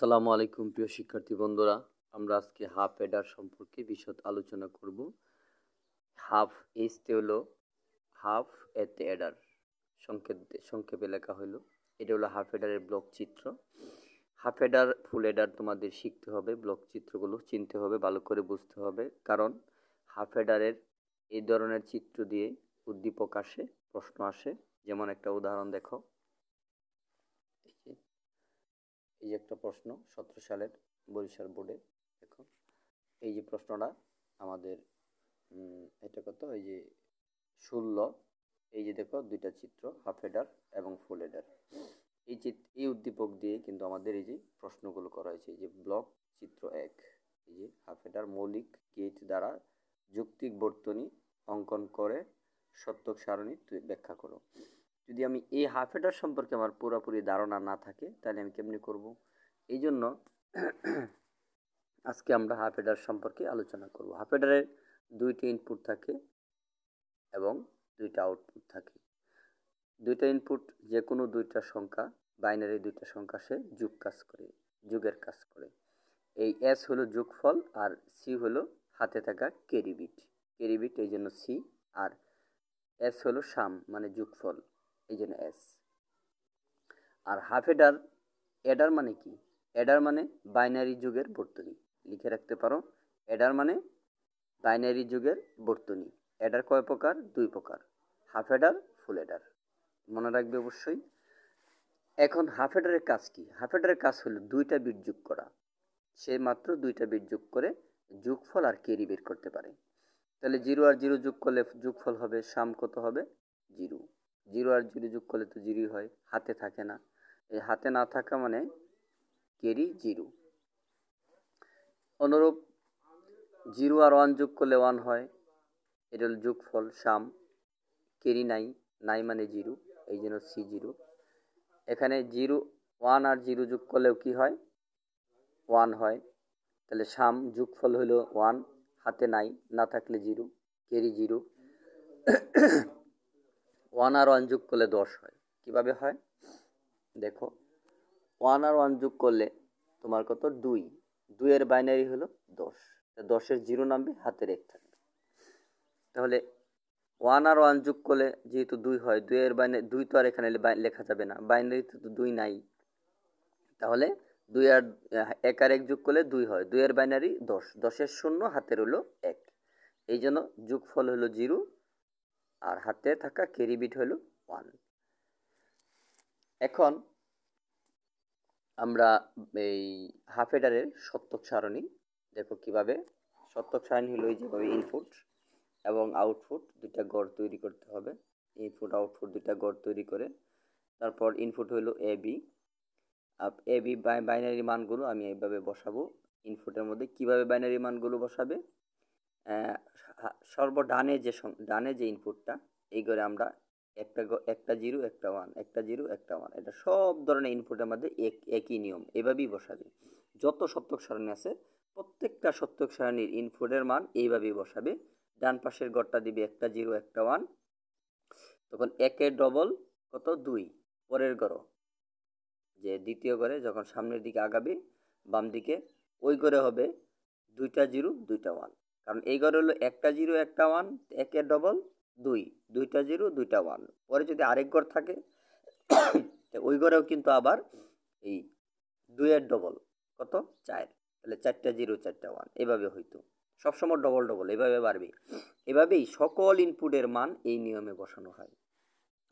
আসসালামু আলাইকুম প্রিয় শিক্ষার্থী বন্ধুরা, আমরা আজকে হাফ এডার সম্পর্কে বিশদ আলোচনা করব। হাফ এইচতে হলো হাফ এতে এডার, সংক্ষেপে লেখা হলো। এটা হলো হাফ এডারের ব্লক চিত্র। হাফ এডার ফুল এডার তোমাদের শিখতে হবে, ব্লক চিত্রগুলো চিনতে হবে, ভালো করে বুঝতে হবে, কারণ হাফ এডারের এই ধরনের চিত্র দিয়ে উদ্দীপক আসে, প্রশ্ন আসে। যেমন একটা উদাহরণ দেখো, এই যে একটা প্রশ্ন 17 সালের বরিশাল বোর্ডে। দেখো এই যে প্রশ্নটা আমাদের এটা কত, এই যে 16, এই যে দেখো দুইটা চিত্র, হাফ হেডার এবং ফুল হেডার। এই উদ্দীপক দিয়ে কিন্তু আমাদের এই যে প্রশ্নগুলো করা হয়েছে। এই যে ব্লক চিত্র 1, এই যে হাফ হেডার মৌলিক গেট দ্বারা যৌক্তিক বর্তনী অঙ্কন করে সত্যক সারণী ব্যাখ্যা করো। যদি আমি এই হাফ হেডার সম্পর্কে আমার পুরোপুরি ধারণা না থাকে তাহলে আমি কেমনি করব? এই জন্য আজকে আমরা হাফ হেডার সম্পর্কে আলোচনা করব। হাফ হেডারের দুইটি ইনপুট থাকে এবং দুইটা আউটপুট থাকে। দুইটা ইনপুট যে কোনো দুইটা সংখ্যা, বাইনারি দুইটা সংখ্যা সে যুগের কাজ করে। এই এস হলো যোগফল আর সি হলো হাতে থাকা ক্যারি বিট, এই জন্য সি। আর এস হলো সাম মানে যোগফল, এই জন্য এস। আর হাফ এডার মানে কি? এডার মানে বাইনারি যুগের বর্তনী। লিখে রাখতে পারো, এডার মানে বাইনারি যুগের বর্তনী। এডার কয় প্রকার? দুই প্রকার, হাফ এডার, ফুল এডার। মনে রাখবে অবশ্যই। এখন হাফ এডারের কাজ কি? হাফ এডারের কাজ হলো দুইটা বিট যোগ করা। সে মাত্র দুইটা বিট যোগ করে যোগফল আর ক্যারি বের করতে পারে। তাহলে 0 আর 0 যোগ করলে যোগফল হবে সাম কত হবে? 0। 0 আর 0 যোগ করলে তো 0 হয়, হাতে থাকে না। এই হাতে না থাকা মানে ক্যারি 0। অনুরূপ 0 আর 1 যোগ করলে 1 হয়, এটা হল যোগফল সাম। ক্যারি নাই মানে 0, এই জন্য সি 0। এখানে 1 আর 0 যোগ করলেও কি হয়? 1 হয়। তাহলে সাম যোগফল হলো 1, হাতে না থাকলে 0, ক্যারি 0। 1 আর 1 যোগ করলে 10 হয়। কিভাবে হয় দেখো, 1 আর 1 যোগ করলে তোমার কত? 2 এর বাইনারি হলো 10, 10-এর 0 নামবে, হাতের 1 থাকবে। তাহলে 1 আর 1 যোগ করলে যেহেতু 2 হয়, 2 এর বাইনারি 2 তো আর এখানে লেখা যাবে না, বাইনারিতে তো 2 নাই। তাহলে 2 আর 1 আর 1 যোগ করলে 2 হয়, 2 এর বাইনারি 10, 10-এর 0, হাতের হলো 1। এই জন্য যোগফল হলো 0 আর হাতে থাকা ক্যারি বিট হলো 1। এখন আমরা এই হাফ এডারের সত্যক সারণী দেখো কিভাবে। সত্যক সারণী হলো এই যেভাবে ইনপুট এবং আউটপুট দুইটা গড় তৈরি করতে হবে। ইনপুট আউটপুট দুইটা গড় তৈরি করে তারপর ইনপুট হলো এ বি বাইনারি মানগুলো আমি এইভাবে বসাবো। ইনপুটের মধ্যে কিভাবে বাইনারি মানগুলো বসাবে? ডানে যে ইনপুটটা, এই করে আমরা একটা 0 একটা 1, একটা 0 একটা 1, এটা সব ধরনের ইনপুটের মধ্যে একই নিয়ম, এভাবেই বসাবে। যত সত্যক সারণী আছে প্রত্যেকটা সত্যক সারণীর ইনপুটের মান এইভাবেই বসাবে। ডান পাশের ঘরটা দিবে একটা 0 একটা 1, তখন একের ডবল কত? 2। পরের ঘর যে দ্বিতীয় ঘরে যখন সামনের দিকে আগাবে বাম দিকে, ওই ঘরে হবে দুইটা 0 দুইটা 1, কারণ এই ঘরে হলো একটা 0 একটা 1, একের ডবল 2, দুইটা 0 দুইটা 1। পরে যদি আরেক ঘর থাকে ওই ঘরেও কিন্তু আবার এই 2 এর ডবল কত? 4, তাহলে 4টা 0 4টা 1, এভাবে হইতো সবসময় ডবল এভাবে বাড়বে। এভাবেই সকল ইনপুটের মান এই নিয়মে বসানো হয়।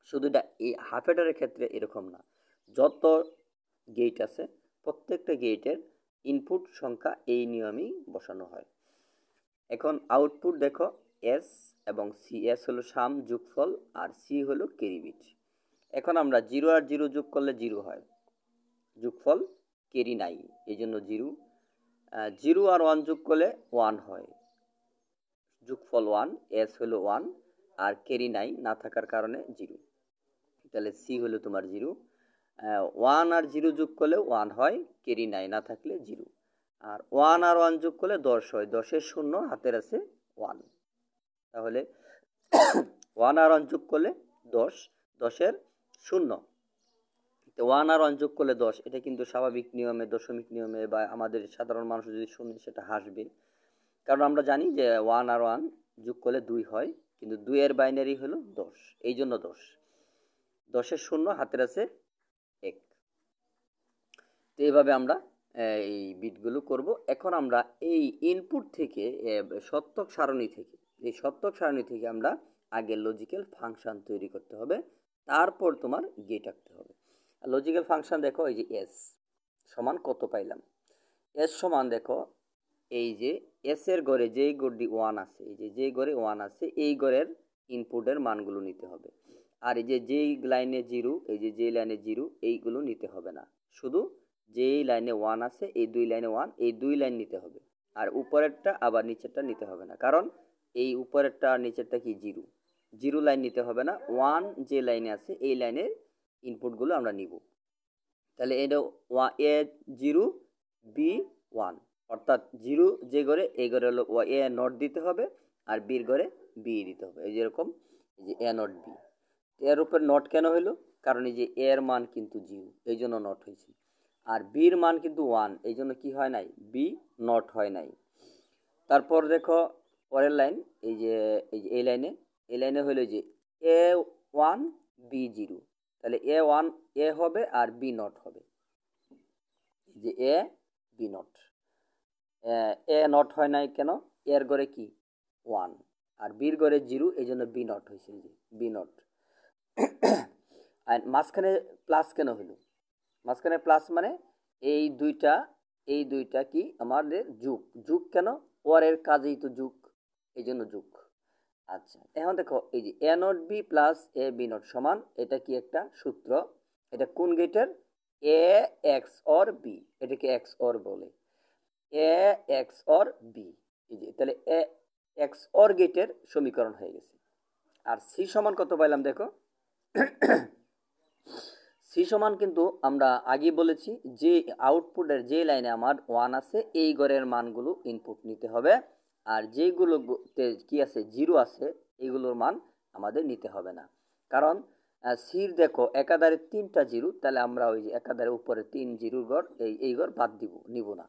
শুধু এই হাফ এডারের ক্ষেত্রে এরকম না, যত গেট আছে প্রত্যেকটা গেটের ইনপুট সংখ্যা এই নিয়মেই বসানো হয়। এখন আউটপুট দেখো, এস এবং সি। এস হলো সাম যোগফল আর সি হলো ক্যারি বিট। এখন আমরা 0 আর 0 যোগ করলে 0 হয়, যোগফল ক্যারি নাই, এই জন্য 0। 0 আর 1 যোগ করলে 1 হয়, যোগফল 1, এস হলো 1 আর ক্যারি না থাকার কারণে 0। তাহলে সি হলো তোমার 0। 1 আর 0 যোগ করলে 1 হয়, ক্যারি না থাকলে 0। আর 1 আর 1 যোগ করলে 10 হয়, 10-এর 0, হাতের আছে 1। তাহলে 1 আর 1 যোগ করলে 10, 10-এর 0, তো 1 আর 1 যোগ করলে 10, এটা কিন্তু স্বাভাবিক নিয়মে, দশমিক নিয়মে, বা আমাদের সাধারণ মানুষ যদি শুনে সেটা হাসবে, কারণ আমরা জানি যে 1 আর 1 যোগ করলে 2 হয়, কিন্তু 2 এর বাইনারি হলো 10, এই জন্য 10। 10-এর শূন্য হাতের আছে 1। তো এইভাবে আমরা এই বিটগুলো করব। এখন আমরা এই ইনপুট থেকে সত্যক সারণী থেকে, এই সত্যক সারণী থেকে আমরা আগে লজিক্যাল ফাংশন তৈরি করতে হবে, তারপর তোমার গেট আঁকতে হবে। লজিক্যাল ফাংশন দেখো, এই যে এস সমান কত পাইলাম, এস সমান দেখো এই যে এস এর ঘরে যেই গড়টি 1 আছে, এই যে যেই ঘরে 1 আছে এই ঘরের ইনপুটের মানগুলো নিতে হবে। আর এই যে যেই লাইনে 0, এই যে যেই লাইনে 0 এইগুলো নিতে হবে না, শুধু যেই লাইনে 1 আছে এই দুই লাইনে 1, এই দুই লাইন নিতে হবে। আর উপরেরটা আবার নিচেরটা নিতে হবে না, কারণ এই উপরেরটা আর নিচেরটা কি 0, 0 লাইন নিতে হবে না। 1 যে লাইনে আছে এই লাইনের ইনপুটগুলো আমরা নিব। তাহলে এটা এ 0 বি 1, অর্থাৎ 0 যে ঘরে এই ঘরে হলো এ নট দিতে হবে, আর বির ঘরে বি দিতে হবে। এই যেরকম এই যে এ নট বি, এর উপর নট কেন হইলো, কারণ এই যে এর মান কিন্তু 0, এই জন্য নট হয়েছে। আর বির মান কিন্তু 1, এই জন্য কি হয় নাই, বি নট হয় নাই। তারপর দেখো পরের লাইন, এই যে এই লাইনে হলো যে এ 1 বি 0, তাহলে এ 1 এ হবে আর বি নট হবে, যে এ বি নট। এ নট হয় নাই কেন, এর ঘরে কি 1 আর বির ঘরে 0, এই জন্য বি নট হয়েছে, যে বি নট। আর মাঝখানে প্লাস কেন হইল, মাঝখানে প্লাস মানে এই দুইটা কি আমাদের যুগ, যুগ কেন, ওয়ারের কাজেই তো যুগ, এই জন্য যুগ। আচ্ছা, এখন দেখো এই যে A not B plus A B not সমান, এটা কি একটা সূত্র, এটা কোন গেটের, এ এক্স অর বি, এটাকে এক্স অর বলে, এ এক্স অর বি। এই যে তাহলে এ এক্স অর গেটের সমীকরণ হয়ে গেছে। আর সি সমান কত পাইলাম দেখো, সি সমান কিন্তু আমরা আগে বলেছি যে আউটপুটের যে লাইনে আমার 1 আছে এই ঘরের মানগুলো ইনপুট নিতে হবে, আর যেগুলোতে কি আছে 0 আছে এইগুলোর মান আমাদের নিতে হবে না। কারণ সির দেখো একাধারে 3টা 0, তাহলে আমরা ওই যে একাধারে উপরে 3 0 ঘর এই ঘর বাদ নিব না,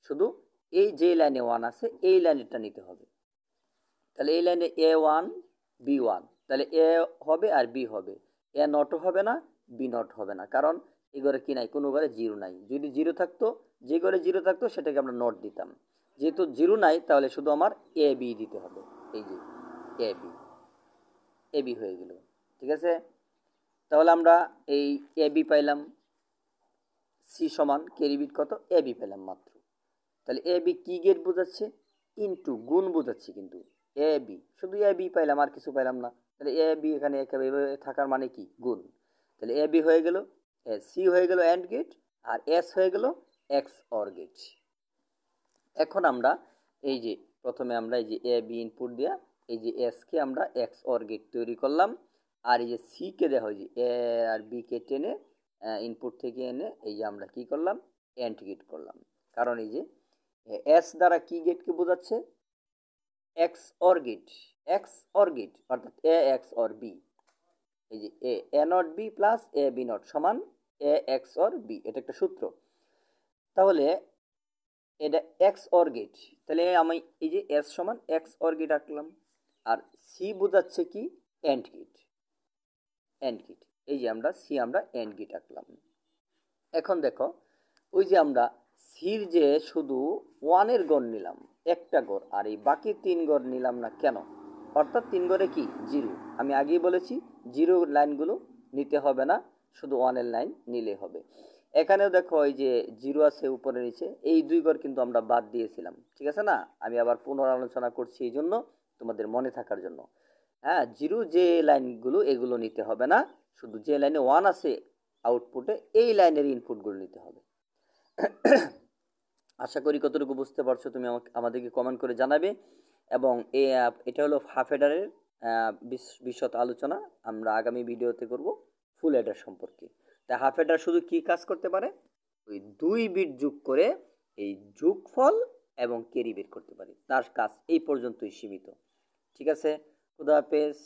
শুধু এই যে লাইনে 1 আছে এই লাইনটা নিতে হবে। তাহলে এই লাইনে A1 B1, তাহলে এ হবে আর বি হবে, এ নটও হবে না বি নট হবে না, কারণ এই ঘরে কি নাই, কোনো ঘরে 0 নাই। যদি 0 থাকতো, যে ঘরে 0 থাকতো সেটাকে আমরা নট দিতাম, যেহেতু 0 নাই তাহলে শুধু আমার এ বি দিতে হবে, এই যে এ বি হয়ে গেল। ঠিক আছে, তাহলে আমরা এই এ বি পাইলাম, সি সমান ক্যারি বিট কত, এ বি পেলাম মাত্র। তাহলে এ বি কি গেট বোঝাচ্ছে, ইনটু গুণ বোঝাচ্ছে, কিন্তু এ বি শুধু এ বি পাইলাম আর কিছু পাইলাম না, তাহলে এ বি এখানে একেবারে থাকার মানে কি, গুণ। তাহলে এ বি হয়ে গেল, সি হয়ে গেল অ্যান্ড গেট, আর এস হয়ে গেল এক্স অর গেট। এখন আমরা এই যে প্রথমে আমরা এই যে এ বি ইনপুট দেওয়া, এই যে এস কে আমরা এক্স অর গেট তৈরি করলাম, আর এই যে সি কে দেখো যে এ আর বি কে টেনে ইনপুট থেকে এনে এই যে আমরা কি করলাম, অ্যান্ড গেট করলাম। কারণ এই যে এস দ্বারা কি গেটকে বোঝাচ্ছে, XOR gate, XOR gate অর্থাৎ এ এক্স অর বি। এই যে A not B plus A B not সমান এ এক্স অর বি, এটা একটা সূত্র। তাহলে এটা এক্স অর গেট, তাহলে আমি এই যে এস সমান এক্স অর গেট আঁকলাম, আর সি বোঝাচ্ছে কি, অ্যান্ড গেট, অ্যান্ড গেট। এই যে আমরা সি আমরা অ্যান্ড গেট আঁকলাম। এখন দেখো ওই যে আমরা সির যে শুধু 1-এর গড় নিলাম, একটা গড়, আর এই বাকি 3 গড় নিলাম না কেন, অর্থাৎ 3 গড়ে কি 0, আমি আগেই বলেছি 0 লাইনগুলো নিতে হবে না, শুধু 1-এর লাইন নিলে হবে। এখানেও দেখো এই যে 0 আছে উপরে নিচে, এই 2 গড় কিন্তু আমরা বাদ দিয়েছিলাম, ঠিক আছে না, আমি আবার পুনরালোচনা করছি এই জন্য তোমাদের মনে থাকার জন্য। হ্যাঁ, 0 যে লাইনগুলো এগুলো নিতে হবে না, শুধু যে লাইনে 1 আছে আউটপুটে এই লাইনের ইনপুটগুলো নিতে হবে। আশা করি কতটুকু বুঝতে পারছো তুমি, আমাদেরকে কমেন্ট করে জানাবে। এবং এটা হলো হাফ হেডারের বিশদ আলোচনা, আমরা আগামী ভিডিওতে করব ফুল হেডার সম্পর্কে। তাই হাফ হেডার শুধু কি কাজ করতে পারে, ওই 2 বিট যোগ করে এই যোগফল এবং ক্যারি বের করতে পারে, তার কাজ এই পর্যন্তই সীমিত। ঠিক আছে, খুদা হাফেজ।